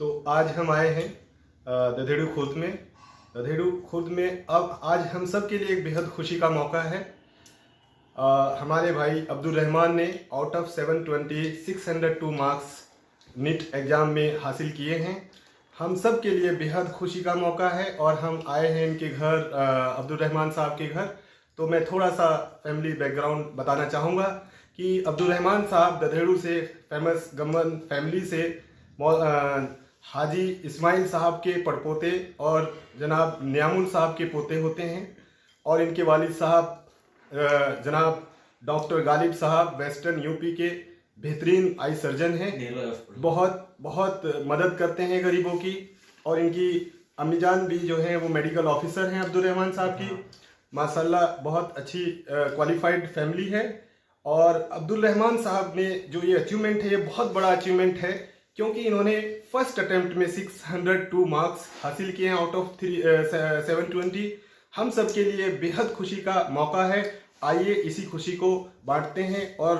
तो आज हम आए हैं दधेड़ू खुर्द में। दधेड़ू खुर्द में अब आज हम सब के लिए एक बेहद खुशी का मौका है। हमारे भाई अब्दुल रहमान ने out of 720 602 marks NEET exam में हासिल किए हैं। हम सब के लिए बेहद खुशी का मौका है और हम आए हैं इनके घर, अब्दुल रहमान साहब के घर। तो मैं थोड़ा सा फैमिली बैकग्राउंड बताना चाहूँगा कि अब्दुल रहमान साहब दधेड़ू से फेमस गम्मन फैमिली से हाजी इस्माइल साहब के पड़पोते और जनाब नियामुल साहब के पोते होते हैं। और इनके वालिद साहब जनाब डॉक्टर गालिब साहब वेस्टर्न यूपी के बेहतरीन आई सर्जन हैं। बहुत बहुत मदद करते हैं गरीबों की। और इनकी अम्मीजान भी जो है वो मेडिकल ऑफिसर हैं अब्दुल रहमान साहब की। माशाल्लाह बहुत अच्छी क्वालिफाइड फैमिली है। और अब्दुल रहमान साहब ने जो ये अचीवमेंट है ये बहुत बड़ा अचीवमेंट है, क्योंकि इन्होंने फर्स्ट अटेम्प्ट में 602 मार्क्स हासिल किए हैं आउट ऑफ 720। हम सब के लिए बेहद खुशी का मौका है। आइए इसी खुशी को बांटते हैं और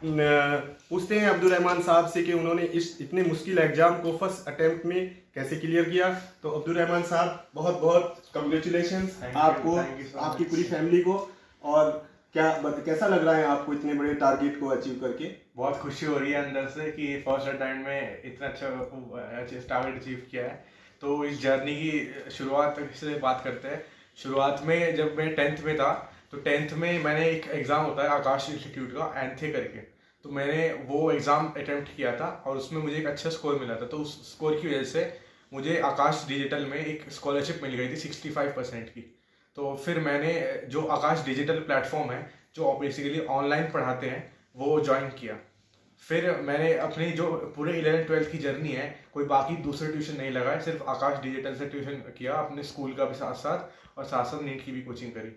पूछते हैं अब्दुल रहमान साहब से कि उन्होंने इस इतने मुश्किल एग्जाम को फर्स्ट अटेम्प्ट में कैसे क्लियर किया। तो अब्दुल रहमान साहब बहुत बहुत कंग्रेचुलेशंस आपको, आपकी पूरी फैमिली को। और कैसा लग रहा है आपको इतने बड़े टारगेट को अचीव करके? बहुत खुशी हो रही है अंदर से कि फर्स्ट अटेम्प्ट में इतना अच्छा टारगेट अचीव किया है। तो इस जर्नी की शुरुआत से बात करते हैं। शुरुआत में जब मैं 10th में था तो 10th में मैंने एक एग्ज़ाम होता है आकाश इंस्टीट्यूट का एंथे करके, तो मैंने वो एग्ज़ाम अटेम्प्ट किया था और उसमें मुझे एक अच्छा स्कोर मिला था। तो उस स्कोर की वजह से मुझे आकाश डिजिटल में एक स्कॉलरशिप मिल गई थी 65% की। तो फिर मैंने जो आकाश डिजिटल प्लेटफॉर्म है जो बेसिकली ऑनलाइन पढ़ाते हैं वो ज्वाइन किया। फिर मैंने अपनी जो पूरे 11th-12th की जर्नी है कोई बाकी दूसरे ट्यूशन नहीं लगाए, सिर्फ आकाश डिजिटल से ट्यूशन किया, अपने स्कूल का भी साथ साथ और साथ साथ नीट की भी कोचिंग करी।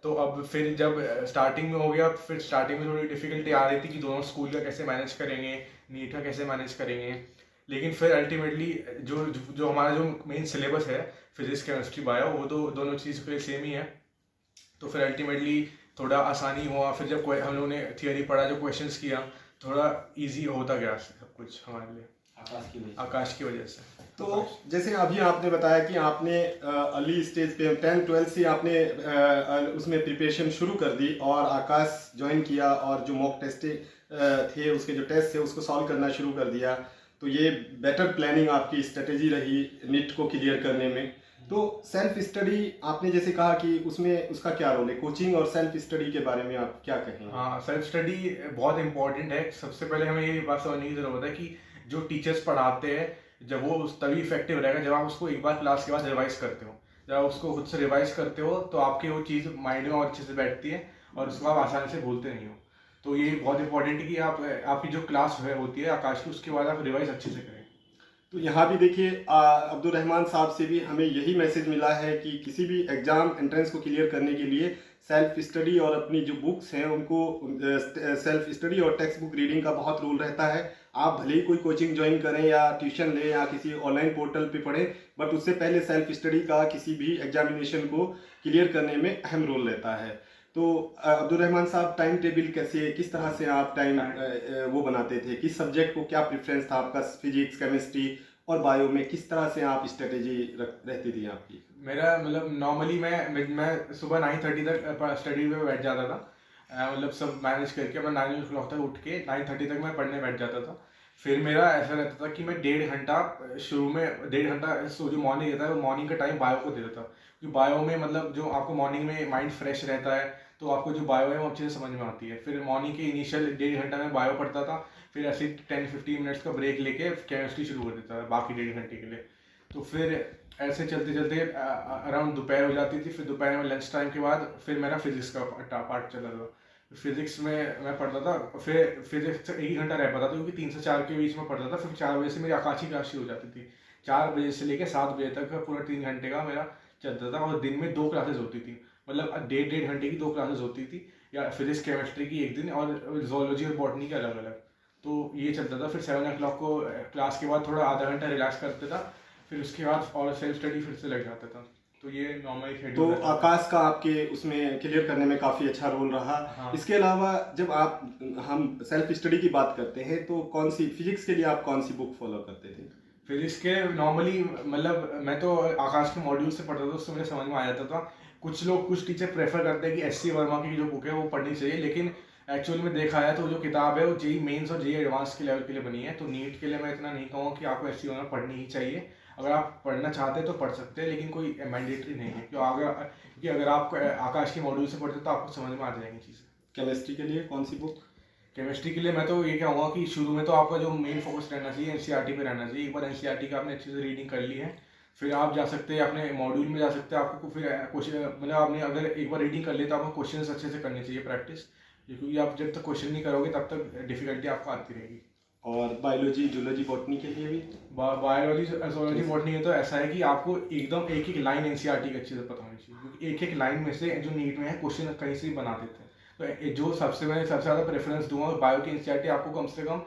तो अब फिर जब स्टार्टिंग में हो गया, फिर स्टार्टिंग में थोड़ी डिफिकल्टी आ रही थी कि दोनों स्कूल का कैसे मैनेज करेंगे, नीट का कैसे मैनेज करेंगे। लेकिन फिर अल्टीमेटली जो जो हमारा जो मेन सिलेबस है फिजिक्स केमिस्ट्री बायो वो तो दोनों चीज़ के लिए सेम ही है। तो फिर अल्टीमेटली थोड़ा आसानी हुआ। फिर जब हम लोगों ने थियोरी पढ़ा, जो क्वेश्चंस किया, थोड़ा इजी होता गया सब कुछ हमारे लिए आकाश की वजह से। तो जैसे अभी आपने बताया कि आपने अर्ली स्टेज पे 10th-12th से आपने उसमें प्रिपरेशन शुरू कर दी और आकाश ज्वाइन किया और जो मॉक टेस्ट थे उसके जो टेस्ट थे उसको सॉल्व करना शुरू कर दिया। तो ये बेटर प्लानिंग आपकी स्ट्रेटेजी रही नीट को क्लियर करने में। तो सेल्फ स्टडी आपने जैसे कहा कि उसमें उसका क्या रोल है, कोचिंग और सेल्फ स्टडी के बारे में आप क्या कहेंगे? हाँ, सेल्फ स्टडी बहुत इंपॉर्टेंट है। सबसे पहले हमें ये बात समझने की जरूरत है कि जो टीचर्स पढ़ाते हैं जब वो तभी इफेक्टिव रहेगा जब आप उसको एक बार क्लास के बाद रिवाइज करते हो। जब आप उसको खुद से रिवाइज करते हो तो आपकी वो चीज़ माइंड में और अच्छे से बैठती है और उसको आप आसानी से भूलते नहीं हो। तो ये बहुत इंपॉर्टेंट है कि आपकी जो क्लास होती है आकाश की, उसके बाद आप रिवाइज अच्छे से करें। तो यहाँ भी देखिए अब्दुल रहमान साहब से भी हमें यही मैसेज मिला है कि किसी भी एग्ज़ाम एंट्रेंस को क्लियर करने के लिए सेल्फ स्टडी और अपनी जो बुक्स हैं उनको सेल्फ स्टडी और टेक्स्ट बुक रीडिंग का बहुत रोल रहता है। आप भले ही कोई कोचिंग ज्वाइन करें या ट्यूशन लें या किसी ऑनलाइन पोर्टल पे पढ़ें, बट उससे पहले सेल्फ स्टडी का किसी भी एग्जामिनेशन को क्लियर करने में अहम रोल रहता है। तो अब्दुल रहमान साहब टाइम टेबल कैसे, किस तरह से आप टाइम वो बनाते थे, किस सब्जेक्ट को क्या प्रेफरेंस था आपका, फिजिक्स केमिस्ट्री और बायो में किस तरह से आप स्ट्रेटेजी रहती थी आपकी? मेरा मतलब नॉर्मली मैं सुबह 9:30 तक स्टडी में बैठ जाता था। मतलब सब मैनेज करके मैं 9 o'clock तक उठ के 9:30 तक मैं पढ़ने बैठ जाता था। फिर मेरा ऐसा रहता था कि मैं 1.5 घंटा शुरू में 1.5 घंटा जो मॉर्निंग रहता है वो मॉर्निंग का टाइम बायो को दे देता। क्योंकि बायो में मतलब जो आपको मॉर्निंग में माइंड फ्रेश रहता है तो आपको जो बायो है वो अच्छे से समझ में आती है। फिर मॉर्निंग के इनिशियल 1.5 घंटा में बायो पढ़ता था, फिर ऐसे 10-15 मिनट्स का ब्रेक लेके केमिस्ट्री शुरू कर देता था बाकी 1.5 घंटे के लिए। तो फिर ऐसे चलते चलते अराउंड दोपहर हो जाती थी। फिर दोपहर में लंच टाइम के बाद फिर मेरा फिजिक्स का पार्ट चला था। फिजिक्स में मैं पढ़ता था, फिर फिजिक्स 1 घंटा रह पाता था क्योंकि 3 से 4 के बीच में पढ़ता था। फिर 4 बजे से मेरी आकाशी क्लास शुरू हो जाती थी। 4 बजे से लेकर 7 बजे तक पूरा 3 घंटे का मेरा चलता था। और दिन में 2 क्लासेस होती थी, मतलब 1.5 घंटे की 2 क्लासेस होती थी, या फिजिक्स केमिस्ट्री की एक दिन और जोलॉजी और बॉटनी के अलग अलग। तो ये चलता था। फिर 7 o'clock को क्लास के बाद थोड़ा आधा घंटा रिलैक्स करता था, फिर उसके बाद और सेल्फ स्टडी फिर से लग जाता था। तो ये नॉर्मल शेड्यूल। तो आकाश का आपके उसमें क्लियर करने में काफ़ी अच्छा रोल रहा। हाँ। इसके अलावा जब हम सेल्फ स्टडी की बात करते हैं तो कौन सी, फिजिक्स के लिए आप कौन सी बुक फॉलो करते थे? फिजिक्स के नॉर्मली मतलब मैं तो आकाश के मॉड्यूल से पढ़ता था, उससे मुझे समझ में आ जाता था। कुछ टीचर प्रेफर करते हैं कि एस.सी. वर्मा की जो बुक है वो पढ़नी चाहिए, लेकिन एक्चुअल में देखा है तो जो किताब है वो जेई मेंस और जेई एडवांस के लेवल के लिए बनी है। तो नीट के लिए मैं इतना नहीं कहूँगा कि आपको एस.सी. वर्मा पढ़नी ही चाहिए। अगर आप पढ़ना चाहते हैं तो पढ़ सकते हैं, लेकिन कोई मैंडेटरी नहीं है, क्योंकि अगर आप आकाश के मॉड्यूल से पढ़ते हो तो आपको समझ में आ जाएंगी चीज़ें। केमिस्ट्री के लिए कौन सी बुक? केमिस्ट्री के लिए मैं तो ये कहूँगा कि शुरू में तो आपका जो मेन फोकस रहना चाहिए एनसीईआरटी पे रहना चाहिए। एक बार एनसीईआरटी का आपने अच्छे से रीडिंग कर ली है, फिर आप जा सकते हैं अपने मॉड्यूल में जा सकते हैं। आपको फिर क्वेश्चन मतलब आपने अगर एक बार रीडिंग कर ली तो आपको क्वेश्चन अच्छे से करनी चाहिए प्रैक्टिस, क्योंकि आप जब तक क्वेश्चन नहीं करोगे तब तक डिफिकल्टी आपको आती रहेगी। और बायोलॉजी, जूलॉजी, बॉटनी के लिए भी? बायोलॉजी, जोलॉजी, बॉटनी में तो ऐसा है कि आपको एकदम एक लाइन एनसीईआरटी की अच्छे से पता होनी चाहिए, क्योंकि एक लाइन में से जो नीट में है क्वेश्चन कहीं से भी बना देते हैं। तो जो मैं सबसे ज़्यादा प्रेफरेंस दूंगा बायो की एनसीईआरटी आपको कम से कम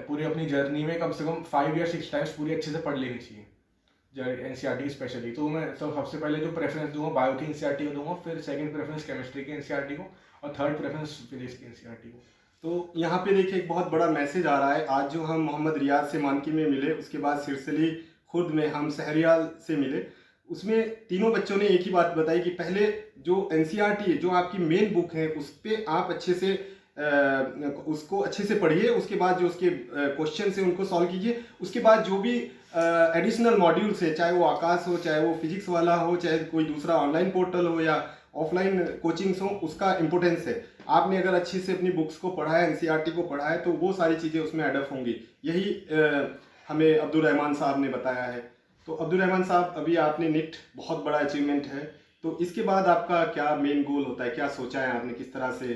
पूरी अपनी जर्नी में कम से कम 5 या 6 टाइम्स पूरी अच्छे से पढ़ लेनी चाहिए एनसीईआरटी स्पेशली। तो मैं सबसे पहले जो प्रेफरेंस दूंगा बायो की एनसीईआरटी को दूंगा, फिर सेकंड प्रेफरेंस केमिस्ट्री की एनसीईआरटी को, और थर्ड प्रेफरेंस फिजिक्स की एनसीईआरटी को। तो यहाँ पे देखिए एक बहुत बड़ा मैसेज आ रहा है। आज जो हम मोहम्मद रियाज से मानकी में मिले, उसके बाद सिरसली खुर्द में हम सहरियाल से मिले, उसमें तीनों बच्चों ने एक ही बात बताई कि पहले जो एनसीईआरटी है, जो आपकी मेन बुक है, उस पर आप अच्छे से उसको अच्छे से पढ़िए। उसके बाद जो उसके क्वेश्चन है उनको सॉल्व कीजिए। उसके बाद जो भी एडिशनल मॉड्यूल्स है, चाहे वो आकाश हो, चाहे वो फिजिक्स वाला हो, चाहे कोई दूसरा ऑनलाइन पोर्टल हो या ऑफलाइन कोचिंग्स हो, उसका इम्पोर्टेंस है। आपने अगर अच्छे से अपनी बुक्स को पढ़ा है, एनसीईआरटी को पढ़ा है, तो वो सारी चीज़ें उसमें एडअप होंगी। यही हमें अब्दुल रहमान साहब ने बताया है। तो अब्दुल रहमान साहब, अभी आपने नीट बहुत बड़ा अचीवमेंट है, तो इसके बाद आपका क्या मेन गोल होता है? क्या सोचा है आपने, किस तरह से?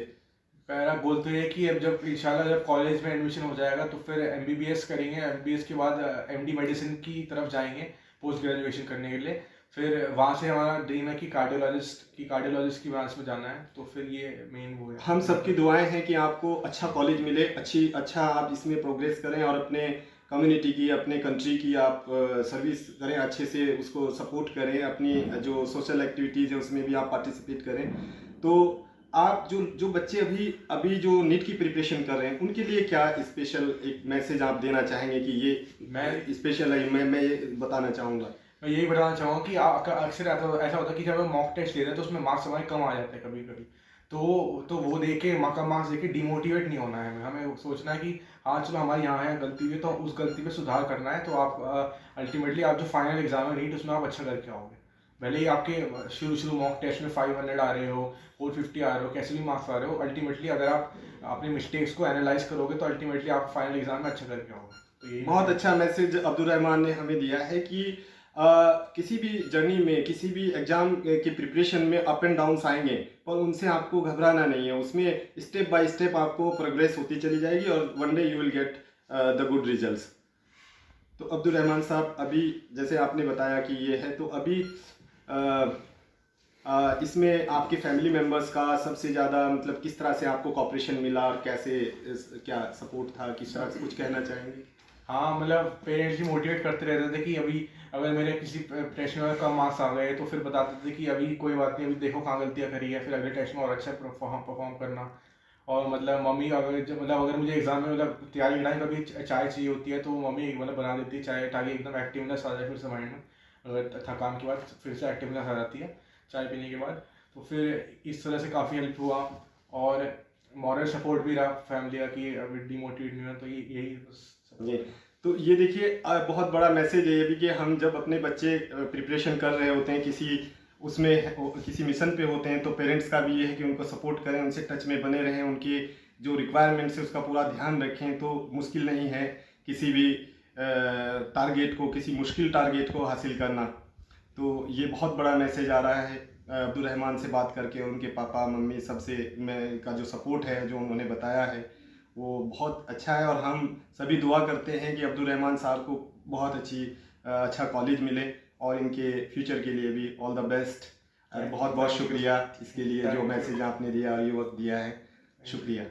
मेरा गोल तो ये है कि अब जब इंशाल्लाह जब कॉलेज में एडमिशन हो जाएगा तो फिर एमबीबीएस करेंगे। एमबीबीएस के बाद एमडी मेडिसिन की तरफ जाएंगे पोस्ट ग्रेजुएशन करने के लिए। फिर वहाँ से हमारा ड्रीम है कि कार्डियोलॉजिस्ट की ब्रांच में जाना है। तो फिर ये मेन वो है। हम सबकी दुआएं हैं कि आपको अच्छा कॉलेज मिले, अच्छा आप इसमें प्रोग्रेस करें और अपने कम्युनिटी की, अपने कंट्री की आप सर्विस करें, अच्छे से उसको सपोर्ट करें। अपनी जो सोशल एक्टिविटीज़ है उसमें भी आप पार्टिसिपेट करें। तो आप जो बच्चे अभी जो नीट की प्रिपरेशन कर रहे हैं, उनके लिए क्या स्पेशल एक मैसेज आप देना चाहेंगे कि ये मैं स्पेशल है, मैं ये बताना चाहूँगा? मैं यही बताना चाहूँगा कि अक्सर ऐसा होता है कि जब हम मॉक टेस्ट दे रहे हैं तो उसमें मार्क्स हमारे कम आ जाते हैं कभी कभी। तो वो देख के कम मार्क्स देख के डिमोटिवेट नहीं होना है हमें सोचना है कि हाँ चलो हमारी यहाँ है गलती हुई तो उस गलती पे सुधार करना है। तो आप अल्टीमेटली आप जो फाइनल एग्जाम है नीट, उसमें आप अच्छा करके आओगे। भले ही आपके शुरू मॉक टेस्ट में 500 आ रहे हो, 450 आ रहे हो, कैसे भी मार्क्स आ रहे हो, अल्टीमेटली अगर आप अपने मिस्टेक्स को एनालाइज करोगे तो अल्टीमेटली आप फाइनल एग्जाम में अच्छा करके आओगे। तो यही बहुत अच्छा मैसेज अब्दुल रहमान ने हमें दिया है कि किसी भी जर्नी में, किसी भी एग्जाम की प्रिपरेशन में अप एंड डाउन्स आएंगे, पर उनसे आपको घबराना नहीं है। उसमें स्टेप बाय स्टेप आपको प्रोग्रेस होती चली जाएगी और one day you will get the good results. तो अब्दुल रहमान साहब, अभी जैसे आपने बताया कि ये है, तो अभी इसमें आपके फैमिली मेम्बर्स का सबसे ज़्यादा मतलब किस तरह से आपको कॉपरेशन मिला और कैसे क्या सपोर्ट था, किस तरह से कुछ कहना चाहेंगे? हाँ, मतलब पेरेंट्स भी मोटिवेट करते रहते थे कि अभी अगर मेरे किसी टेस्ट में कम मार्क्स आ गए तो फिर बताते थे कि अभी कोई बात नहीं, अभी देखो कहाँ गलतियाँ करी है, फिर अगले टेस्ट में और अच्छा परफॉर्म करना। और मतलब मम्मी अगर मुझे एग्जाम में मतलब तैयारी करना है, कभी चाय चाहिए होती है तो मम्मी मतलब बना देती है चाय, ताकि एकदम एक्टिवनेस आ जाए फिर से माइंड में। अगर थकान के बाद फिर से एक्टिवनेस आ जाती है चाय पीने के बाद। तो फिर इस तरह से काफ़ी हेल्प हुआ और मॉरल सपोर्ट भी रहा फैमिली का कि अभी डिमोटिवेट नहीं हुआ। तो यही जी, तो ये देखिए बहुत बड़ा मैसेज है ये भी कि हम जब अपने बच्चे प्रिपरेशन कर रहे होते हैं, किसी मिशन पे होते हैं, तो पेरेंट्स का भी ये है कि उनको सपोर्ट करें, उनसे टच में बने रहें, उनकी जो रिक्वायरमेंट्स है उसका पूरा ध्यान रखें। तो मुश्किल नहीं है किसी भी टारगेट को, किसी मुश्किल टारगेट को हासिल करना। तो ये बहुत बड़ा मैसेज आ रहा है। अब्दुल रहमान से बात करके उनके पापा मम्मी सबसे का जो सपोर्ट है, जो उन्होंने बताया है, वो बहुत अच्छा है। और हम सभी दुआ करते हैं कि अब्दुल रहमान साहब को बहुत अच्छा कॉलेज मिले और इनके फ्यूचर के लिए भी ऑल द बेस्ट। बहुत बहुत शुक्रिया इसके लिए जो मैसेज आपने दिया और ये वक्त दिया है। शुक्रिया।